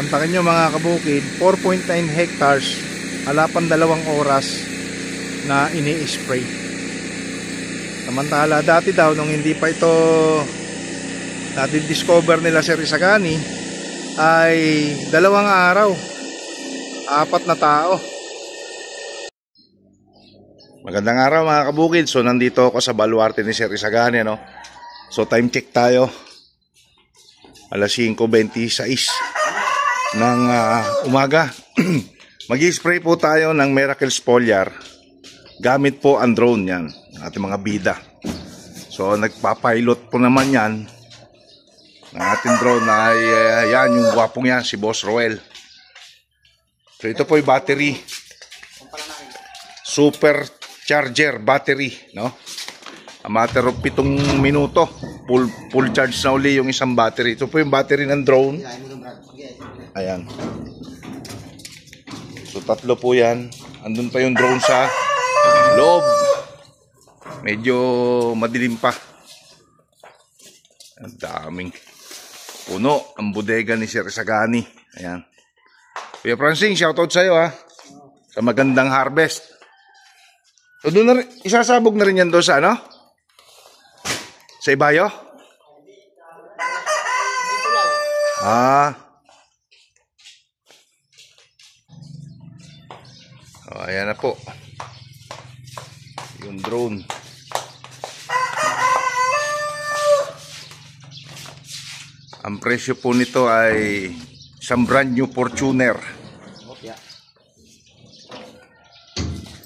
Mantakin nyo mga kabukid, 4.9 hectares, halapan 2 oras na ini-spray. Samantala dati daw nung hindi pa ito discover nila Sir Isagani ay 2 araw, 4 na tao. Magandang araw mga kabukid. So nandito ako sa baluarte ni Sir Isagani, no? So time check tayo, alas 5:26 ng umaga. Mag-i-spray po tayo ng Miracle Foliar. Gamit po ang drone yan, ating mga bida. So nagpapilot po naman yan ng ating drone ay yan, yung gwapong yan, si Boss Roel. So ito po yung battery, super charger battery, no? A matter of 7 minuto full charge na uli yung isang battery. Ito po yung battery ng drone. Ayan. So 3 po yan. Andun pa yung drone sa loob. Medyo madilim pa. Ang daming puno ang bodega ni Sir Isagani. Ayan. Kuya Francine, shoutout sa'yo ha, sa magandang harvest. So doon na rin, isasabog na rin yan doon sa ano? Sa ibayo? Oh, ayan na po yung drone. Ang presyo po nito ay isang brand new Fortuner.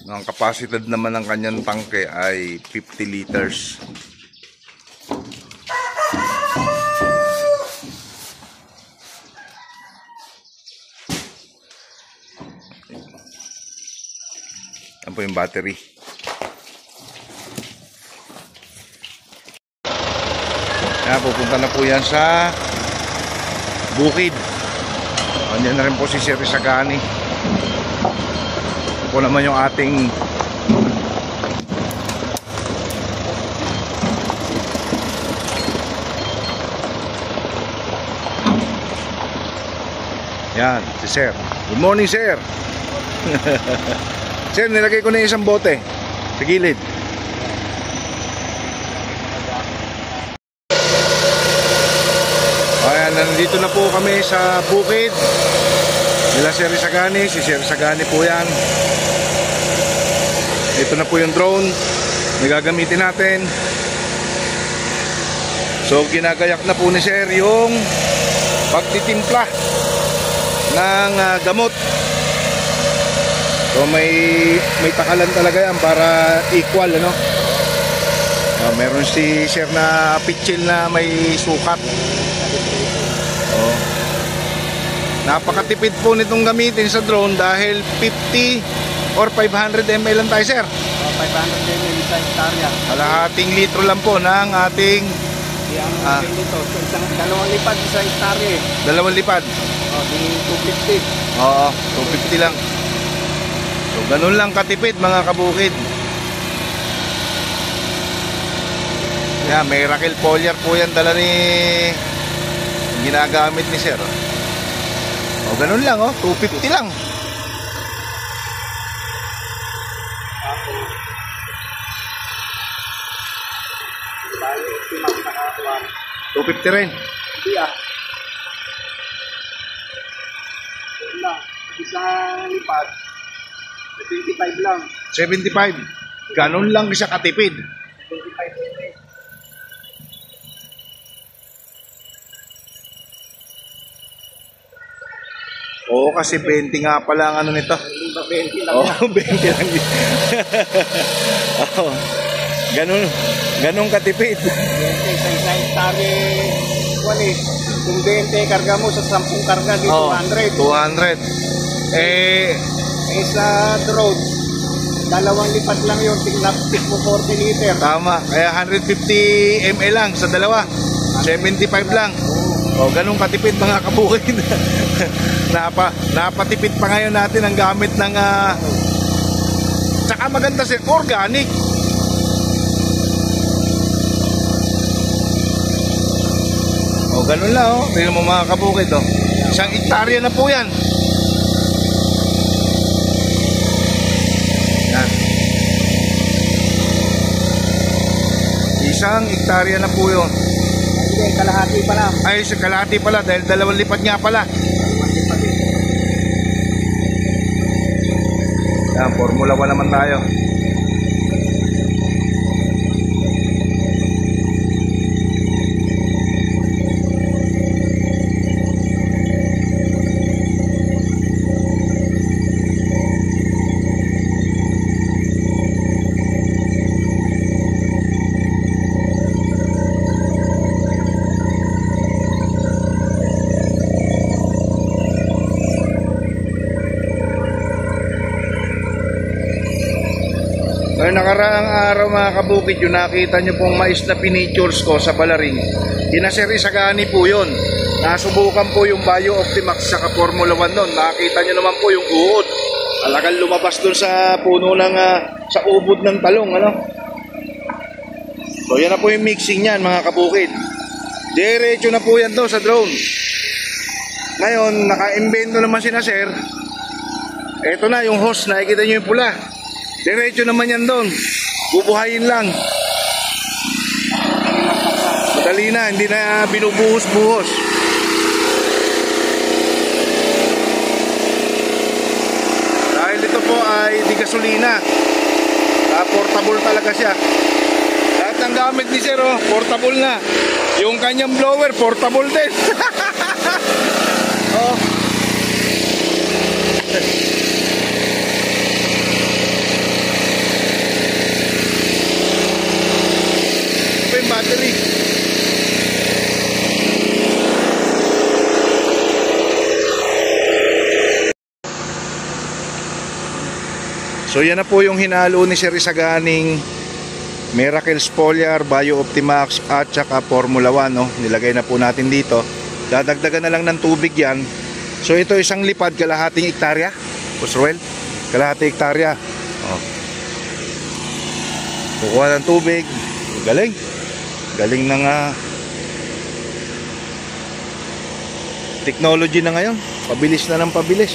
Ang kapasidad naman ng kanyang tangke ay 50 liters. Yan po yung battery. Yan, pupunta na po yan sa bukid. Andiyan na rin po si Sir Isagani. Ito po naman yung ating yan, si Sir. Good morning, Sir. Sir, nilagay ko na isang bote sa gilid. Ayan, nandito na po kami sa bukid nila Sir Isagani. Si Sir Isagani po yan. Ito na po yung drone na gagamitin natin. So ginagayak na po ni Sir yung pagtitimpla ng gamot. So may takalan talaga yan para equal, ano? Meron si Sir na pitchil na may sukat. Napakatipid po nitong gamitin sa drone dahil 50 or 500 ml lang tayo, Sir. 500 ml sa hektarya. Kalahating litro lang po ng ating dito. So, dalawang lipad sa hektarya. 2 lipad. Di 250. Oo, 250 lang. So ganun lang katipid mga kabukid. Yeah, Miracle Foliar po yan, dala ni ginagamit ni Sir. O ganun lang, 250 lang. $250 rin. Hindi isang lipad 75 lang. 75. Ganun lang siya katipid. 25 ml. Oo, kasi 20 nga pala ang ano nito. 20 lang. Oo, 20 lang. Oo. Ganun katipid. 20 sa isang hektarya. Kung 20 karga mo sa 10 karga di 200. 200. Sa drone, 2 lipad lang yun. Tig mo 40 liter. Tama. Kaya 150 ml lang sa dalawa. 75 lang. O, ganun katipid mga kabukid. Napatipid pa ngayon natin ang gamit ng tsaka maganda si organic. O, ganun lang, tingnan mo mga kabukid, Isang hektarya na po yan. Yan. Isang hektarya na po yun. Hindi, kalahati pa lang. Ay, sa kalahati pala dahil dalawang lipat nga pala. Yan, Formula 1 naman tayo. Ay, nakaraang araw mga kabukid, yung nakita nyo pong mais na pinitures ko sa Balaring, Sir Isagani po yun. Nasubukan po yung Bio Optimax sa Formula 1 nun. Nakita nyo naman po yung uod. Talagang lumabas dun sa puno ng sa ubod ng talong, ano? So yan na po yung mixing niyan mga kabukid. Diretso na po yan doon sa drone. Ngayon, naka-invento naman si Sir. Ito na yung hose, nakikita nyo yung pula. Diretso naman yan doon. Bubuhayin lang. Madali na, hindi na binubuhos-buhos. Dahil ito po ay di gasolina. Portable talaga siya. Lahat ng gamit ni Sir, portable na. Yung kanyang blower, portable din. Oh. Battery. So yan na po yung hinalo ni Sir Isaganing Miracle Foliar, Bio Optimax at saka Formula 1, no? Nilagay na po natin dito. Dadagdagan na lang ng tubig yan. So ito isang lipad, kalahating hektarya. Usruel, kalahating hektarya. Oh. Kukuha ng tubig. Galing. Galing na nga. Technology na ngayon. Pabilis na ng pabilis.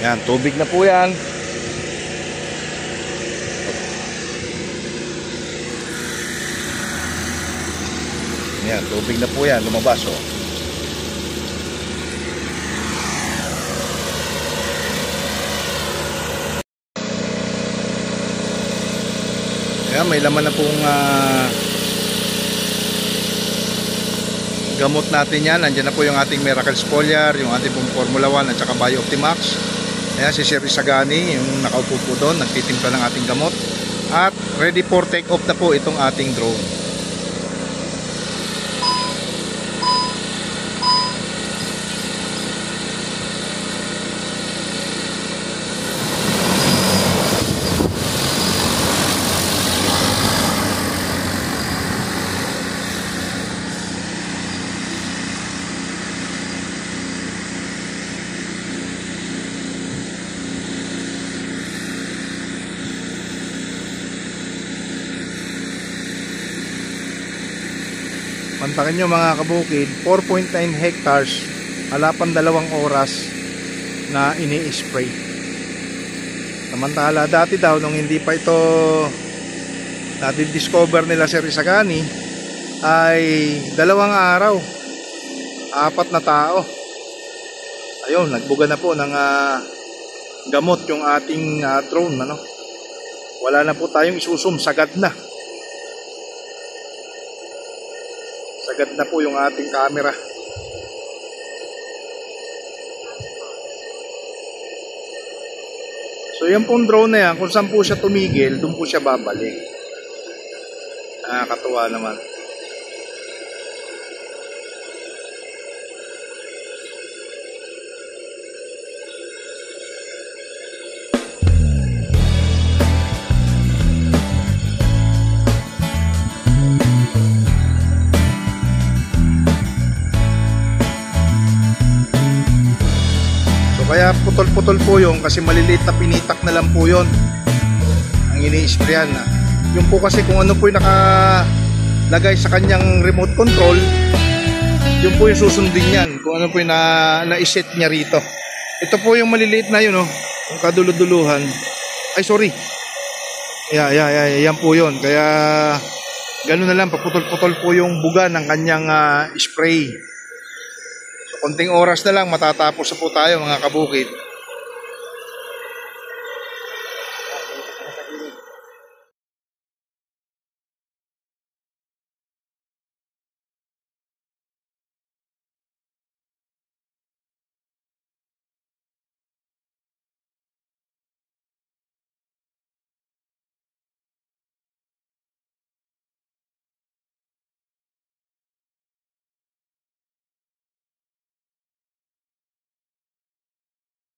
Yan, tubig na po yan. Yan, tubig na po yan, lumabas, oh. Yan, may laman na pong gamot natin yan. Nandiyan na po yung ating Miracle Foliar, yung ating pong Formula 1 at saka Bio Optimax. Ayan, si Sir Isagani, yung nakaupo po doon, nagtitimpla ng ating gamot. At ready for take off na po itong ating drone. Pantakin nyo mga kabukid, 4.9 hectares, halapan 2 oras na ini-spray. Samantala dati daw nung hindi pa ito discover nila Sir Isagani ay 2 araw, 4 na tao. Ayun, nagbuga na po ng gamot yung ating drone, ano? Wala na po tayong isusum, sagad na. Sagad na po yung ating camera. So yan pong drone na yan, kung saan po siya tumigil, doon po siya babalik. Nakakatuwa naman. So kaya putol-putol po yun kasi maliliit na pinitak na lang po yun ang ini-sprayan na. Yung po kasi kung ano po yung nakalagay sa kanyang remote control, yun po yung susundin yan. Kung ano po yung na-set niya rito. Ito po yung maliliit na yun, oh. Yung kaduluduluhan. Ay, sorry. Yan po yun. Kaya gano'n na lang, paputol-putol po yung buga ng kanyang spray. So, konting oras na lang, matatapos na po tayo mga kabukid.